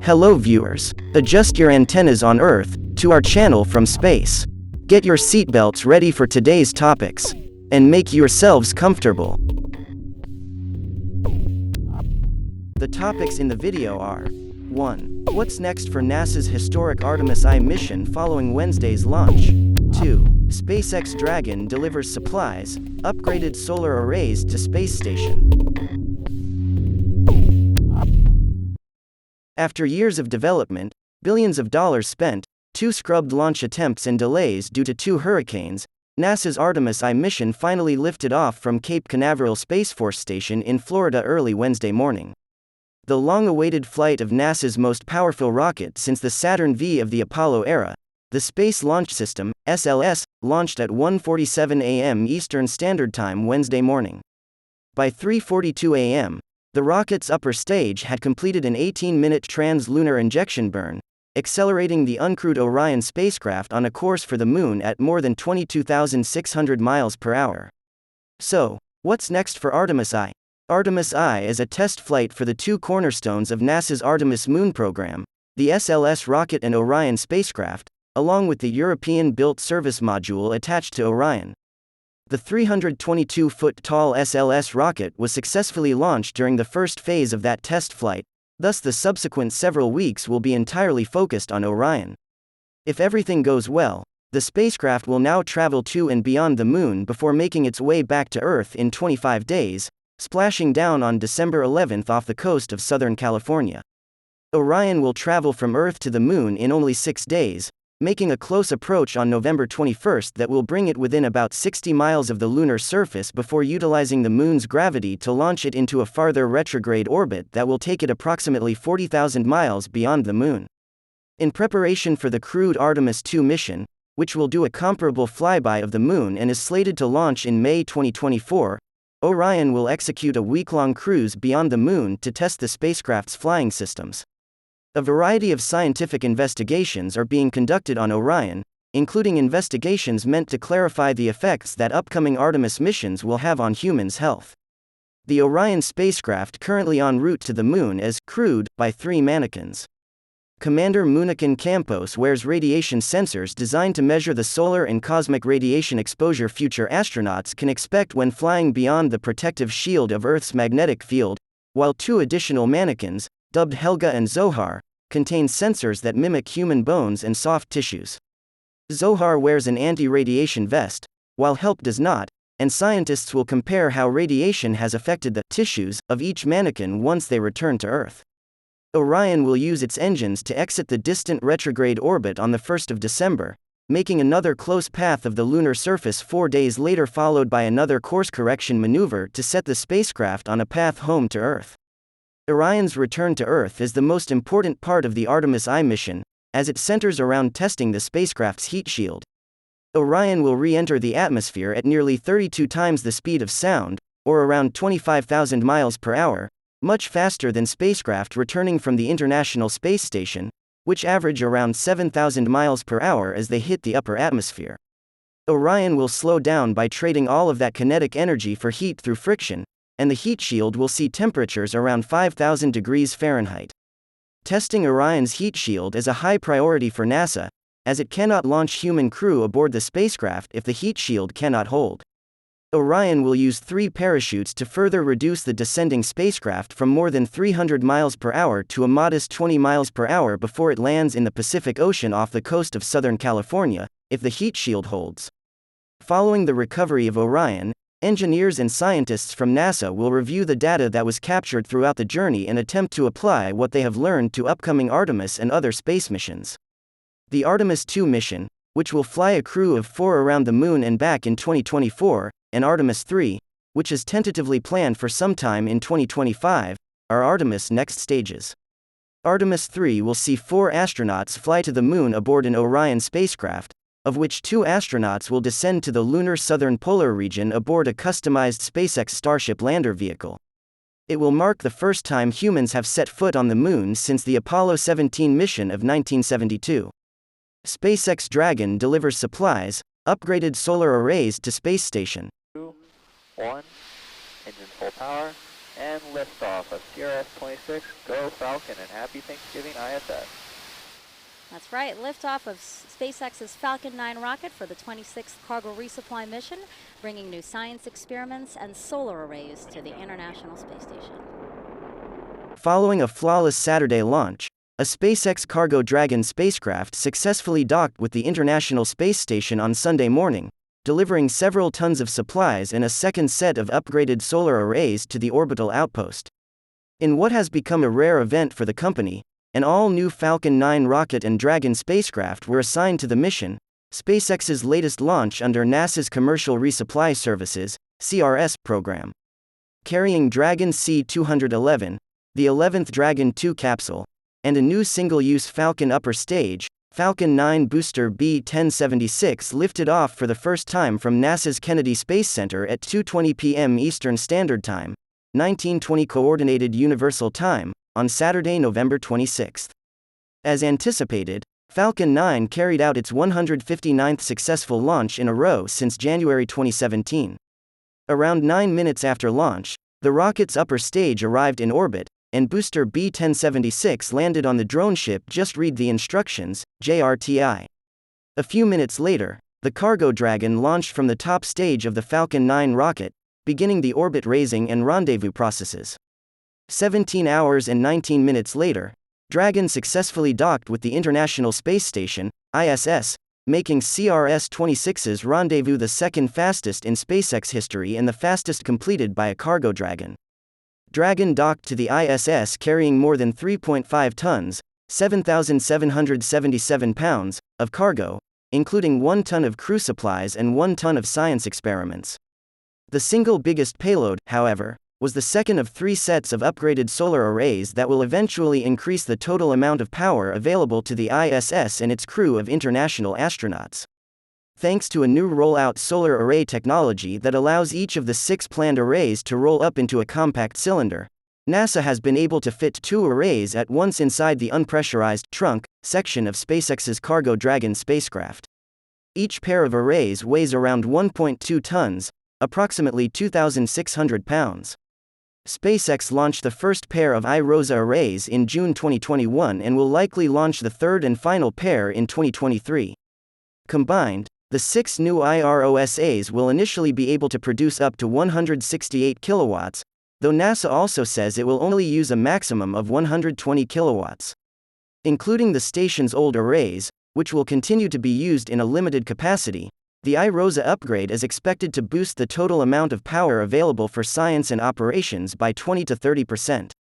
Hello viewers. Adjust your antennas on Earth, to our channel from space. Get your seatbelts ready for today's topics. And make yourselves comfortable. The topics in the video are: 1. What's next for NASA's historic Artemis I mission following Wednesday's launch? 2. SpaceX Dragon delivers supplies, upgraded solar arrays to space station. After years of development, billions of dollars spent, 2 scrubbed launch attempts and delays due to 2 hurricanes, NASA's Artemis I mission finally lifted off from Cape Canaveral Space Force Station in Florida early Wednesday morning. The long-awaited flight of NASA's most powerful rocket since the Saturn V of the Apollo era, the Space Launch System, SLS, launched at 1:47 a.m. Eastern Standard Time Wednesday morning. By 3:42 a.m., the rocket's upper stage had completed an 18-minute trans-lunar injection burn, accelerating the uncrewed Orion spacecraft on a course for the Moon at more than 22,600 miles per hour. So, what's next for Artemis I? Artemis I is a test flight for the 2 cornerstones of NASA's Artemis Moon program, the SLS rocket and Orion spacecraft, along with the European-built service module attached to Orion. The 322-foot-tall SLS rocket was successfully launched during the first phase of that test flight, thus the subsequent several weeks will be entirely focused on Orion. If everything goes well, the spacecraft will now travel to and beyond the Moon before making its way back to Earth in 25 days, splashing down on December 11 off the coast of Southern California. Orion will travel from Earth to the Moon in only 6 days, making a close approach on November 21 that will bring it within about 60 miles of the lunar surface before utilizing the Moon's gravity to launch it into a farther retrograde orbit that will take it approximately 40,000 miles beyond the Moon. In preparation for the crewed Artemis II mission, which will do a comparable flyby of the Moon and is slated to launch in May 2024, Orion will execute a week-long cruise beyond the Moon to test the spacecraft's flying systems. A variety of scientific investigations are being conducted on Orion, including investigations meant to clarify the effects that upcoming Artemis missions will have on humans' health. The Orion spacecraft currently en route to the Moon is crewed by 3 mannequins. Commander Munican Campos wears radiation sensors designed to measure the solar and cosmic radiation exposure future astronauts can expect when flying beyond the protective shield of Earth's magnetic field, while 2 additional mannequins, dubbed Helga and Zohar, contain sensors that mimic human bones and soft tissues. Zohar wears an anti-radiation vest, while Help does not, and scientists will compare how radiation has affected the tissues of each mannequin once they return to Earth. Orion will use its engines to exit the distant retrograde orbit on the 1st of December, making another close path of the lunar surface 4 days later, followed by another course correction maneuver to set the spacecraft on a path home to Earth. Orion's return to Earth is the most important part of the Artemis I mission, as it centers around testing the spacecraft's heat shield. Orion will re-enter the atmosphere at nearly 32 times the speed of sound, or around 25,000 miles per hour, much faster than spacecraft returning from the International Space Station, which average around 7,000 miles per hour as they hit the upper atmosphere. Orion will slow down by trading all of that kinetic energy for heat through friction, and the heat shield will see temperatures around 5,000 degrees Fahrenheit. Testing Orion's heat shield is a high priority for NASA, as it cannot launch human crew aboard the spacecraft if the heat shield cannot hold. Orion will use 3 parachutes to further reduce the descending spacecraft from more than 300 miles per hour to a modest 20 miles per hour before it lands in the Pacific Ocean off the coast of Southern California, if the heat shield holds. Following the recovery of Orion, engineers and scientists from NASA will review the data that was captured throughout the journey and attempt to apply what they have learned to upcoming Artemis and other space missions. The Artemis II mission, which will fly a crew of 4 around the Moon and back in 2024, and Artemis III, which is tentatively planned for sometime in 2025, are Artemis' next stages. Artemis III will see 4 astronauts fly to the Moon aboard an Orion spacecraft, of which 2 astronauts will descend to the lunar southern polar region aboard a customized SpaceX Starship lander vehicle. It will mark the first time humans have set foot on the Moon since the Apollo 17 mission of 1972. SpaceX Dragon delivers supplies, upgraded solar arrays to space station. 2, 1, engine full power, And liftoff of CRS-26, go Falcon, and happy Thanksgiving ISS. That's right, liftoff of SpaceX's Falcon 9 rocket for the 26th cargo resupply mission, bringing new science experiments and solar arrays to the International Space Station. Following a flawless Saturday launch, a SpaceX cargo Dragon spacecraft successfully docked with the International Space Station on Sunday morning, delivering several tons of supplies and a second set of upgraded solar arrays to the orbital outpost. In what has become a rare event for the company, an all-new Falcon 9 rocket and Dragon spacecraft were assigned to the mission, SpaceX's latest launch under NASA's Commercial Resupply Services (CRS) program. Carrying Dragon C-211, the 11th Dragon 2 capsule, and a new single-use Falcon upper stage, Falcon 9 booster B-1076 lifted off for the first time from NASA's Kennedy Space Center at 2:20 p.m. Eastern Standard Time, 1920 Coordinated Universal Time, on Saturday, November 26. As anticipated, Falcon 9 carried out its 159th successful launch in a row since January 2017. Around 9 minutes after launch, the rocket's upper stage arrived in orbit, and booster B-1076 landed on the drone ship Just Read the Instructions, JRTI. A few minutes later, the cargo Dragon launched from the top stage of the Falcon 9 rocket, beginning the orbit raising and rendezvous processes. 17 hours and 19 minutes later, Dragon successfully docked with the International Space Station, ISS, making CRS-26's rendezvous the second fastest in SpaceX history and the fastest completed by a cargo Dragon. Dragon docked to the ISS carrying more than 3.5 tons, 7,777 pounds, of cargo, including 1 ton of crew supplies and 1 ton of science experiments. The single biggest payload, however, was the second of 3 sets of upgraded solar arrays that will eventually increase the total amount of power available to the ISS and its crew of international astronauts. Thanks to a new rollout solar array technology that allows each of the 6 planned arrays to roll up into a compact cylinder, NASA has been able to fit 2 arrays at once inside the unpressurized trunk section of SpaceX's cargo Dragon spacecraft. Each pair of arrays weighs around 1.2 tons, approximately 2,600 pounds. SpaceX launched the first pair of iROSA arrays in June 2021 and will likely launch the third and final pair in 2023. Combined, the 6 new iROSAs will initially be able to produce up to 168 kilowatts, though NASA also says it will only use a maximum of 120 kilowatts. Including the station's old arrays, which will continue to be used in a limited capacity, the iROSA upgrade is expected to boost the total amount of power available for science and operations by 20 to 30%.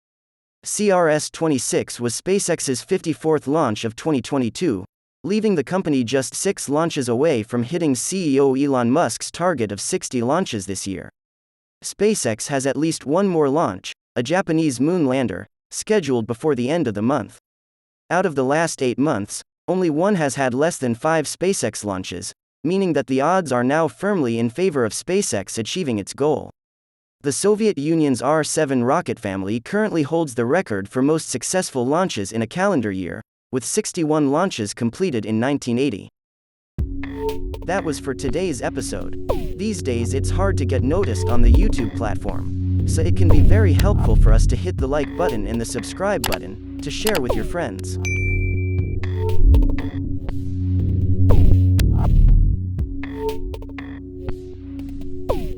CRS-26 was SpaceX's 54th launch of 2022, leaving the company just 6 launches away from hitting CEO Elon Musk's target of 60 launches this year. SpaceX has at least one more launch, a Japanese moon lander, scheduled before the end of the month. Out of the last 8 months, only one has had less than 5 SpaceX launches, meaning that the odds are now firmly in favor of SpaceX achieving its goal. The Soviet Union's R-7 rocket family currently holds the record for most successful launches in a calendar year, with 61 launches completed in 1980. That was for today's episode. These days it's hard to get noticed on the YouTube platform, so it can be very helpful for us to hit the like button and the subscribe button to share with your friends.